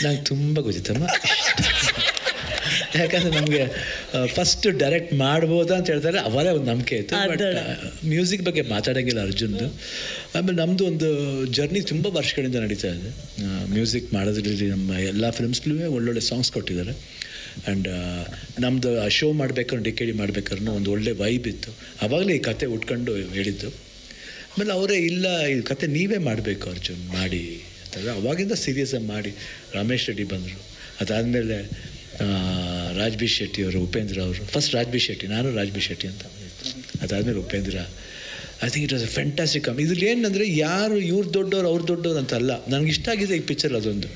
ನಂಗೆ ತುಂಬ ಗೊತ್ತಿತ್ತಮ್ಮ. ಯಾಕಂದರೆ ನಮಗೆ ಫಸ್ಟ್ ಡೈರೆಕ್ಟ್ ಮಾಡ್ಬೋದಾ ಅಂತ ಹೇಳ್ತಾರೆ, ಅವರೇ ಒಂದು ನಂಬಿಕೆ ಇತ್ತು. ಬಟ್ ಮ್ಯೂಸಿಕ್ ಬಗ್ಗೆ ಮಾತಾಡೋಂಗಿಲ್ಲ ಅರ್ಜುನ್ದು. ಆಮೇಲೆ ನಮ್ಮದು ಒಂದು ಜರ್ನಿ ತುಂಬ ವರ್ಷಗಳಿಂದ ನಡೀತಾ ಇದೆ ಮ್ಯೂಸಿಕ್ ಮಾಡೋದ್ರಲ್ಲಿ. ನಮ್ಮ ಎಲ್ಲ ಫಿಲ್ಮ್ಸ್ಲೂ ಒಳ್ಳೊಳ್ಳೆ ಸಾಂಗ್ಸ್ ಕೊಟ್ಟಿದ್ದಾರೆ. ಆ್ಯಂಡ್ ನಮ್ಮದು ಆ ಶೋ ಮಾಡಬೇಕಾದ್ರೆ ಡಿಕೆಡಿ ಮಾಡ್ಬೇಕಾದ್ರೂ ಒಂದು ಒಳ್ಳೆ ವೈಬ್ ಇತ್ತು. ಆವಾಗಲೇ ಈ ಕತೆ ಉಟ್ಕೊಂಡು ಹೇಳಿದ್ದು. ಆಮೇಲೆ ಅವರೇ ಇಲ್ಲ ಈ ಕತೆ ನೀವೇ ಮಾಡಬೇಕು ಅರ್ಜುನ್ ಮಾಡಿ ಅಂತಂದರೆ ಅವಾಗಿಂದ ಸೀರಿಯಸ್ಸಾಗಿ ಮಾಡಿ ರಮೇಶ್ ರೆಡ್ಡಿ ಬಂದರು. ಅದಾದಮೇಲೆ ರಾಜ್ ಬಿ ಶೆಟ್ಟಿ ಅವರು, ಉಪೇಂದ್ರ ಅವರು, ಫಸ್ಟ್ ರಾಜ್ ಬಿ ಶೆಟ್ಟಿ, ನಾನು ರಾಜ್ ಬಿ ಶೆಟ್ಟಿ ಅಂತ. ಅದಾದಮೇಲೆ Upendra. I think it was a fantastic. ಇದ್ರಲ್ಲಿ ಏನಂದರೆ ಯಾರು ಇವ್ರು ದೊಡ್ಡವ್ರು ಅವ್ರು ದೊಡ್ಡವ್ರು ಅಂತಲ್ಲ, ನನಗೆ ಇಷ್ಟ ಆಗಿದೆ ಈ ಪಿಕ್ಚರ್. ಅದೊಂದು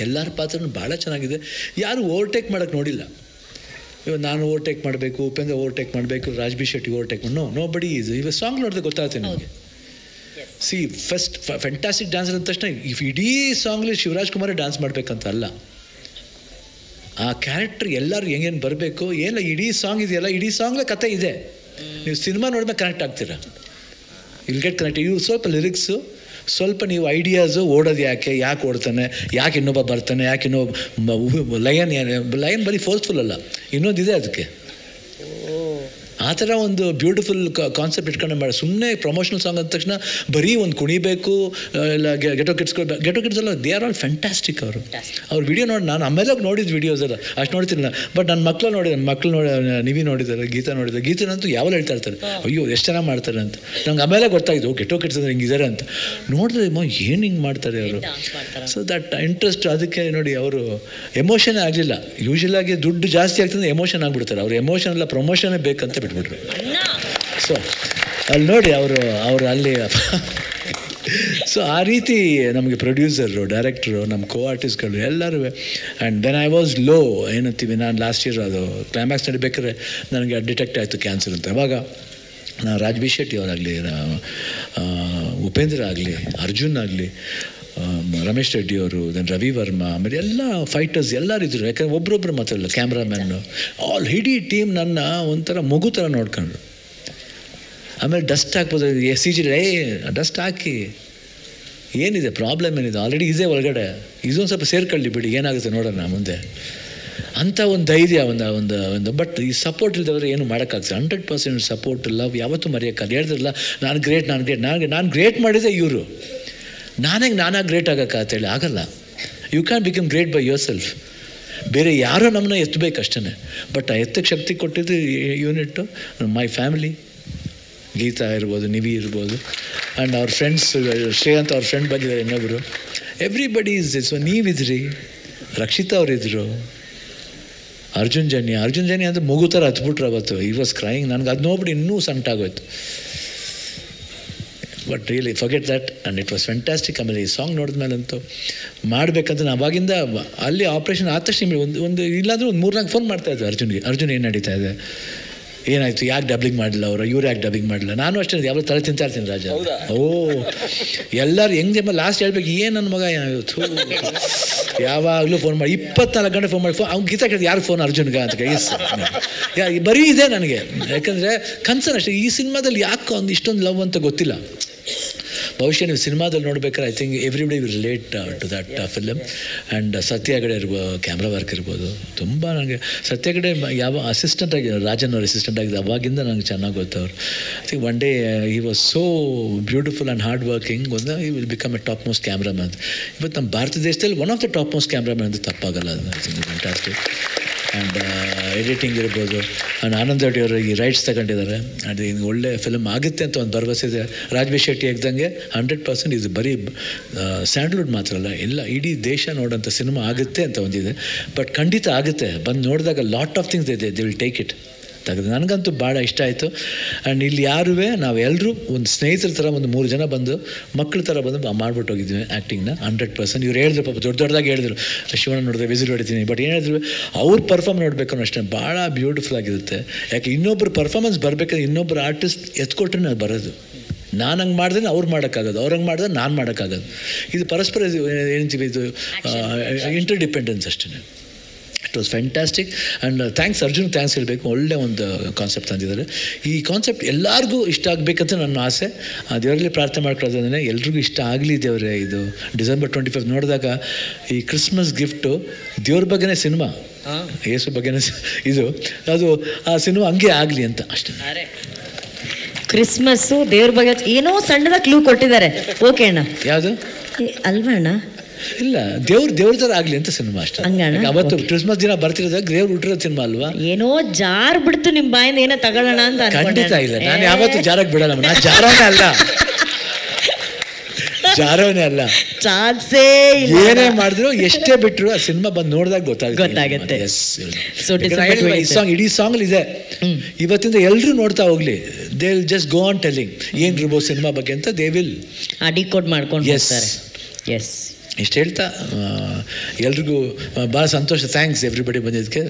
ಎಲ್ಲರ ಪಾತ್ರನೂ ಭಾಳ ಚೆನ್ನಾಗಿದೆ. ಯಾರು ಓವರ್ಟೇಕ್ ಮಾಡೋಕ್ಕೆ ನೋಡಿಲ್ಲ. ಇವಾಗ ನಾನು ಓವರ್ಟೇಕ್ ಮಾಡಬೇಕು, ಉಪೇಂದ್ರ ಓವರ್ಟೇಕ್ ಮಾಡಬೇಕು, ರಾಜ್ ಬಿ ಶೆಟ್ಟಿ ಓವರ್ಟೇಕ್ ಮಾಡಿ ನೋ ಬಡಿ ಈಸ್. ಇವಾಗ ಸಾಂಗ್ ನೋಡಿದ್ರೆ ಗೊತ್ತಾಗುತ್ತೆ ನಿಮಗೆ. ಸಿ ಫಸ್ಟ್ ಫ್ಯಾಂಟಾಸ್ಟಿಕ್ ಡ್ಯಾನ್ಸರ್ ಅಂದ ತಕ್ಷಣ ಇಡೀ ಸಾಂಗ್ಲಿ ಶಿವರಾಜ್ ಕುಮಾರೇ ಡ್ಯಾನ್ಸ್ ಮಾಡಬೇಕಂತ ಅಲ್ಲ. ಆ ಕ್ಯಾರೆಕ್ಟರ್ ಎಲ್ಲರೂ ಹೆಂಗೇನು ಬರಬೇಕು, ಏನು ಇಡೀ ಸಾಂಗ್ ಇದೆಯಲ್ಲ, ಇಡೀ ಸಾಂಗ್ಲೇ ಕತೆ ಇದೆ. ನೀವು ಸಿನಿಮಾ ನೋಡಿದ್ಮೇಲೆ ಕನೆಕ್ಟ್ ಆಗ್ತೀರಾ, ವಿಲ್ ಗೆಟ್ ಕನೆಕ್ಟ್. ಇವು ಸ್ವಲ್ಪ ಲಿರಿಕ್ಸು, ಸ್ವಲ್ಪ ನೀವು ಐಡಿಯಾಸು, ಓಡೋದು ಯಾಕೆ ಓಡ್ತಾನೆ, ಯಾಕೆ ಇನ್ನೊಬ್ಬ ಬರ್ತಾನೆ, ಯಾಕೆ ಇನ್ನೊಬ್ಬ ಲಯನ್ ಬರೀ ಫೋರ್ಸ್ಫುಲ್ ಅಲ್ಲ, ಇನ್ನೊಂದಿದೆ ಅದಕ್ಕೆ. ಆ ಥರ ಒಂದು ಬ್ಯೂಟಿಫುಲ್ ಕಾನ್ಸೆಪ್ಟ್ ಇಟ್ಕೊಂಡು ಮಾಡಿ. ಸುಮ್ಮನೆ ಪ್ರಮೋಷನಲ್ ಸಾಂಗ್ ಅಂದ ತಕ್ಷಣ ಬರೀ ಒಂದು ಕುಣಿಬೇಕು, ಇಲ್ಲ ಗೆಟೋ ಕಿಡ್ಸ್ ಎಲ್ಲ ದೇ ಆರ್ ಆಲ್ ಫ್ಯಾಂಟಾಸ್ಟಿಕ್. ಅವ್ರ ವಿಡಿಯೋ ನೋಡಿ ನಾನು ಆಮೇಲೆ ನೋಡಿದ್ದು ವೀಡಿಯೋಸ್ ಎಲ್ಲ ಅಷ್ಟು ನೋಡ್ತಿರಲಿಲ್ಲ. ಬಟ್ ನನ್ನ ಮಕ್ಕಳು ನೀವೇ ನೋಡಿದ್ದಾರೆ, ಗೀತನಂತೂ ಯಾವಾಗ ಹೇಳ್ತಾ ಇರ್ತಾರೆ, ಅಯ್ಯೋ ಎಷ್ಟು ಚೆನ್ನಾಗಿ ಮಾಡ್ತಾರೆ ಅಂತ. ನಂಗೆ ಆಮೇಲೆ ಗೊತ್ತಾಯಿತು ಗೆಟೋ ಕಿಡ್ಸ್ ಅಂದರೆ ಹಿಂಗಿದ್ದಾರೆ ಅಂತ. ನೋಡಿದ್ರೆ ಏನು ಹಿಂಗೆ ಮಾಡ್ತಾರೆ ಅವರು. ಸೊ ದಟ್ ಇಂಟ್ರೆಸ್ಟ್ ಅದಕ್ಕೆ ನೋಡಿ. ಅವರು ಎಮೋಷನ್ ಆಗಲಿಲ್ಲ. ಯೂಶ್ವಲಾಗಿ ದುಡ್ಡು ಜಾಸ್ತಿ ಆಗ್ತದೆ ಎಮೋಷನ್ ಆಗಿಬಿಡ್ತಾರೆ. ಅವ್ರು ಎಮೋಷನ್ ಎಲ್ಲ ಪ್ರಮೋಷನೇ ಬೇಕಂತ ಬಿಟ್ಬಿಟ್ರು. ಸೊ ಅಲ್ಲಿ ನೋಡಿ ಅವರು ಅಲ್ಲಿ ಸೊ ಆ ರೀತಿ ನಮಗೆ ಪ್ರೊಡ್ಯೂಸರು, ಡೈರೆಕ್ಟ್ರು, ನಮ್ಮ ಕೋ ಆರ್ಟಿಸ್ಟ್ಗಳು ಎಲ್ಲರೂ. And when I was low ಏನಂತೀವಿ, ನಾನು ಲಾಸ್ಟ್ ಇಯರ್ ಅದು ಕ್ಲೈಮ್ಯಾಕ್ಸ್ ನಡಿಬೇಕಾದ್ರೆ ನನಗೆ ಡಿಟೆಕ್ಟ್ ಆಯಿತು ಕ್ಯಾನ್ಸರ್ ಅಂತ. ಅವಾಗ ನಾನು ರಾಜ್ ಬಿ ಶೆಟ್ಟಿ ಅವರಾಗಲಿ, ಉಪೇಂದ್ರ ಆಗಲಿ, ಅರ್ಜುನ್ ಆಗಲಿ, ರಮೇಶ್ ರೆಡ್ಡಿ ಅವರು, ದೆನ್ ರವಿ ವರ್ಮಾ, ಆಮೇಲೆ ಎಲ್ಲ ಫೈಟರ್ಸ್ ಎಲ್ಲರೂ ಇದ್ದರು. ಯಾಕಂದರೆ ಒಬ್ಬರೊಬ್ಬರು ಮಾತಾಡಲ್ಲ, ಕ್ಯಾಮ್ರಾಮ್ಯಾನು ಆಲ್ ಇಡೀ ಟೀಮ್ ನನ್ನ ಒಂಥರ ಮಗು ಥರ ನೋಡ್ಕೊಂಡ್ರು. ಆಮೇಲೆ ಡಸ್ಟ್ ಹಾಕ್ಬೋದು, CG ಡಸ್ಟ್ ಹಾಕಿ ಏನಿದೆ ಪ್ರಾಬ್ಲಮ್ ಏನಿದೆ, ಆಲ್ರೆಡಿ ಇದೆ ಒಳಗಡೆ, ಇದೊಂದು ಸ್ವಲ್ಪ ಸೇರ್ಕೊಳ್ಳಿ ಬಿಡಿ, ಏನಾಗುತ್ತೆ ನೋಡೋಣ ಮುಂದೆ ಅಂತ ಒಂದು ಧೈರ್ಯ ಒಂದು. ಬಟ್ ಈ ಸಪೋರ್ಟ್ ಇಲ್ದವ್ರೆ ಏನು ಮಾಡೋಕ್ಕಾಗ್ತದೆ. 100% ಸಪೋರ್ಟ್, ಲವ್ ಯಾವತ್ತೂ ಮರೆಯೋಕ್ಕಾಗ. ಹೇಳಿದ್ರಲ್ಲ ನಾನು ಗ್ರೇಟ್ ಮಾಡಿದೆ ಇವರು, ನಾನಾಗಿ ಗ್ರೇಟ್ ಆಗೋಕ್ಕಾಗತ್ತೇಳಿ ಆಗಲ್ಲ. You can become great by yourself. ಬೇರೆ ಯಾರೋ ನಮ್ಮನ್ನ ಎತ್ತಬೇಕು ಅಷ್ಟೇ. ಬಟ್ ಆ ಎತ್ತಕ್ಕೆ ಶಕ್ತಿ ಕೊಟ್ಟಿದ್ದು ಯೂನಿಟ್ಟು ಮೈ ಫ್ಯಾಮಿಲಿ. ಗೀತಾ ಇರ್ಬೋದು, ನಿವಿ ಇರ್ಬೋದು, ಆ್ಯಂಡ್ ಅವ್ರ ಫ್ರೆಂಡ್ಸ್, ಶ್ರೇಯಂತ್ ಅವ್ರ ಫ್ರೆಂಡ್ ಬಂದಿದ್ದಾರೆ ಇನ್ನೊಬ್ಬರು. Everybody is this. ನೀವಿದ್ರಿ, ರಕ್ಷಿತಾ ಅವರಿದ್ದರು, ಅರ್ಜುನ್ ಜನಿ ಅಂದರೆ ಮಗು ಥರ ಹತ್ಬಿಟ್ರು ಅವತ್ತು. ಈ ವಾಸ್ ಕ್ರೈಯಿಂಗ್. ನನಗೆ ಅದು ನೋಡ್ಬಿಟ್ಟು ಇನ್ನೂ ಸಂಕಟಾಗೋಯ್ತು. But really forget that. And it was fantastic. ಆಮೇಲೆ ಈ ಸಾಂಗ್ ನೋಡಿದ್ಮೇಲಂತೂ ಮಾಡಬೇಕಂತ ನಾನು ಅವಾಗಿಂದ ಅಲ್ಲಿ ಆಪ್ರೇಷನ್ ಆದ ತಕ್ಷಣ ಒಂದು ಇಲ್ಲಾಂದರೆ ಒಂದು 3-4 ಫೋನ್ ಮಾಡ್ತಾಯಿದ್ದೆ ಅರ್ಜುನ್ಗೆ. ಅರ್ಜುನ್ ಏನು ನಡೀತಾ ಇದೆ, ಏನಾಯಿತು, ಯಾಕೆ ಡಬ್ಲಿಂಗ್ ಮಾಡಲಿಲ್ಲ ಅವರು, ಇವ್ರು ಯಾಕೆ ಡಬ್ಬಿಂಗ್ ಮಾಡಲಿಲ್ಲ. ನಾನು ಅಷ್ಟೇ ಯಾವಾಗ ತಲೆ ತಿಂತಾ ಇರ್ತೀನಿ ರಾಜ. ಎಲ್ಲರೂ ಹೆಂಗೆ ಲಾಸ್ಟ್ ಹೇಳ್ಬೇಕು, ಏನು ನನ್ನ ಮಗ ಏನಾಯಿತು, ಯಾವಾಗಲೂ ಫೋನ್ ಮಾಡಿ 24 ಗಂಟೆ ಫೋನ್ ಮಾಡಿ ಅವ್ನು ಗೀತಾ ಕೇಳಿದ ಯಾರು ಫೋನ್ ಅರ್ಜುನ್ಗೆ ಅಂತ ಬರೀ ಇದೆ ನನಗೆ. ಯಾಕಂದರೆ ಕನ್ಸರ್ನ್ ಅಷ್ಟೇ. ಈ ಸಿನಿಮಾದಲ್ಲಿ ಯಾಕೆ ಒಂದು ಇಷ್ಟೊಂದು ಲವ್ ಅಂತ ಗೊತ್ತಿಲ್ಲ. ಬಹುಶಃ ನೀವು ಸಿನಿಮಾದಲ್ಲಿ ನೋಡ್ಬೇಕಾದ್ರೆ I think everybody will relate to that film. And Satya Hegde ಇರ್ಬೋದು, ಕ್ಯಾಮ್ರಾ ವರ್ಕ್ ಇರ್ಬೋದು, ತುಂಬ ನನಗೆ ಸತ್ಯ ಹೆಗಡೆ ಯಾವ ಅಸಿಸ್ಟೆಂಟ್ ಆಗಿ, ರಾಜನ್ ಅವ್ರ ಅಸಿಸ್ಟೆಂಟ್ ಆಗಿದೆ, ಅವಾಗಿಂದ ನನಗೆ ಚೆನ್ನಾಗಿ ಗೊತ್ತವ್ರು. I think one day he was so beautiful and hard working. ಒಂದು he will become a top most cameraman. ಇವತ್ತು ನಮ್ಮ ಭಾರತ ದೇಶದಲ್ಲಿ one of the top most cameraman ಅಂತ ತಪ್ಪಾಗಲ್ಲ. ಅದು I think fantastic. And editing ಇರ್ಬೋದು. ಆ್ಯಂಡ್ ಆನಂದ್ ರೆಡ್ಡಿ ಅವರು ಈ ರೈಟ್ಸ್ ತಗೊಂಡಿದ್ದಾರೆ. ಅದು ಇನ್ನು ಒಳ್ಳೆ ಫಿಲ್ಮ್ ಆಗುತ್ತೆ ಅಂತ ಒಂದು ಭರವಸೆ ಇದೆ. ರಾಜ್ ಬಿ ಶೆಟ್ಟಿ ಹೇಳ್ದಂಗೆ 100% ಇದು ಬರೀ ಸ್ಯಾಂಡಲ್ವುಡ್ ಮಾತ್ರ ಅಲ್ಲ, ಎಲ್ಲ ಇಡೀ ದೇಶ ನೋಡೋಂಥ ಸಿನಿಮಾ ಆಗುತ್ತೆ ಅಂತ ಒಂದಿದೆ. ಬಟ್ ಖಂಡಿತ ಆಗುತ್ತೆ. ಬಂದು ನೋಡಿದಾಗ ಲಾಟ್ ಆಫ್ ಥಿಂಗ್ಸ್ ಇದೆ, ದೇ ವಿಲ್ ಟೇಕ್ ಇಟ್. ತೆಗೆದು ನನಗಂತೂ ಭಾಳ ಇಷ್ಟ ಆಯಿತು. ಆ್ಯಂಡ್ ಇಲ್ಲಿ ಯಾರೂ ನಾವೆಲ್ಲರೂ ಒಂದು ಸ್ನೇಹಿತರ ಥರ ಒಂದು 3 ಜನ ಬಂದು ಮಕ್ಕಳ ಥರ ಬಂದು ಮಾಡ್ಬಿಟ್ಟು ಹೋಗಿದ್ವಿ ಆ್ಯಕ್ಟಿಂಗ್ನ. 100% ಇವ್ರು ಹೇಳಿದ್ರು, ಪಾಪ ದೊಡ್ಡದಾಗಿ ಹೇಳಿದ್ರು, ಶಿವಣ್ಣ ನೋಡಿದ್ರೆ ವಿಸಿಲ್ ಹೊಡಿತೀನಿ. ಬಟ್ ಏನು ಹೇಳಿದ್ರು, ಅವ್ರು ಪರ್ಫಾರ್ಮ್ ನೋಡಬೇಕು ಅಷ್ಟೇ, ಭಾಳ ಬ್ಯೂಟಿಫುಲ್ ಆಗಿರುತ್ತೆ. ಯಾಕೆ ಇನ್ನೊಬ್ಬರು ಪರ್ಫಾರ್ಮೆನ್ಸ್ ಬರಬೇಕಾದ್ರೆ ಇನ್ನೊಬ್ಬರು ಆರ್ಟಿಸ್ಟ್ ಎತ್ಕೊಟ್ರೆ ಅದು ಬರೋದು. ನಾನು ಹಂಗೆ ಮಾಡಿದ್ರೆ ಅವ್ರು ಮಾಡೋಕ್ಕಾಗೋದು, ಅವ್ರು ಹಂಗೆ ಮಾಡಿದ್ರೆ ನಾನು ಮಾಡೋಕ್ಕಾಗೋದು. ಇದು ಪರಸ್ಪರ ಏನಂತೀವಿ, ಇದು ಇಂಟರ್ ಡಿಪೆಂಡೆನ್ಸ್ ಅಷ್ಟೇ. Was fantastic. And thanks thanks ಹೇಳಬೇಕು, ಒಳ್ಳೆ ಒಂದು ಕಾನ್ಸೆಪ್ಟ್ ತಂದಿದ್ದಾರೆ. ಈ ಕಾನ್ಸೆಪ್ಟ್ ಎಲ್ಲರಿಗೂ ಇಷ್ಟ ಆಗಬೇಕಂತ ನನ್ನ ಆಸೆ. ದೇವರಲ್ಲಿ ಪ್ರಾರ್ಥನೆ ಮಾಡ್ಕೊಳ್ಳೋದಂದರೆ ಎಲ್ರಿಗೂ ಇಷ್ಟ ಆಗಲಿ ದೇವರೇ. ಇದು ಡಿಸೆಂಬರ್ 25 ನೋಡಿದಾಗ ಈ ಕ್ರಿಸ್ಮಸ್ ಗಿಫ್ಟು ದೇವ್ರ ಬಗ್ಗೆನೇ ಸಿನಿಮಾ, ಯೇಸು ಬಗ್ಗೆನೇ ಇದು, ಅದು ಆ ಸಿನಿಮಾ ಹಂಗೆ ಆಗಲಿ ಅಂತ ಅಷ್ಟೇ. ಕ್ರಿಸ್ಮಸ್ಸು ದೇವ್ರ ಬಗ್ಗೆ ಏನೋ ಸಣ್ಣದಾಗ ಕ್ಲೂ ಕೊಟ್ಟಿದ್ದಾರೆ. ಓಕೆ ಅಣ್ಣ, ಯಾವುದು ಅಲ್ವಾ ಅಣ್ಣ? ಇಲ್ಲ, ದೇವ್ರ ಥರ ಆಗಲಿ ಅಂತ ಸಿನಿಮಾ ಅಷ್ಟೇ. ಅವತ್ತು ಕ್ರಿಸ್ಮಸ್ ದಿನ ಬರ್ತಿರೋದಾಗ ದೇವ್ರು ಹುಟ್ಟಿರೋ ಸಿನಿಮಾ ಅಲ್ವಾ? ಏನೋ ಜಾರ್ ಬಿಡ್ತು ನಿಮ್ಮ ಬಾಯಿಂದ ಏನೋ ತಗೊಳ್ಳೋಣ ಅಂತ. ಖಂಡಿತ ಇಲ್ಲ, ನಾನು ಯಾವತ್ತು ಜಾರಕ್ಕೆ ಬಿಡಲ್ಲ. ನಾನು ಜಾರವನೇ ಅಲ್ಲ, ಚಾನ್ಸೇ ಏನೇ ಮಾಡಿದ್ರು ಎಷ್ಟೇ ಬಿಟ್ರು ಆ ಸಿನಿಮಾ ಬಂದು ನೋಡಿದಾಗ ಗೊತ್ತಾಗುತ್ತೆ. ಇಡೀ ಸಾಂಗ್ ಇದೆ. ಇವತ್ತಿಂದ ಎಲ್ರು ನೋಡ್ತಾ ಹೋಗ್ಲಿ, they will just go on telling ಏನಿರ್ಬೋದು ಸಿನಿಮಾ ಬಗ್ಗೆ ಅಂತ. ದೇ ವಿಲ್ ಡಿಕೋಡ್ ಮಾಡ್ಕೊಂಡು ಹೋಗ್ತಾರೆ. ಎಸ್, ಇಷ್ಟು ಹೇಳ್ತಾ ಎಲ್ರಿಗೂ ಭಾಳ ಸಂತೋಷ. ಥ್ಯಾಂಕ್ಸ್ ಎವ್ರಿಬಡಿ ಬಂದಿದ್ದಕ್ಕೆ.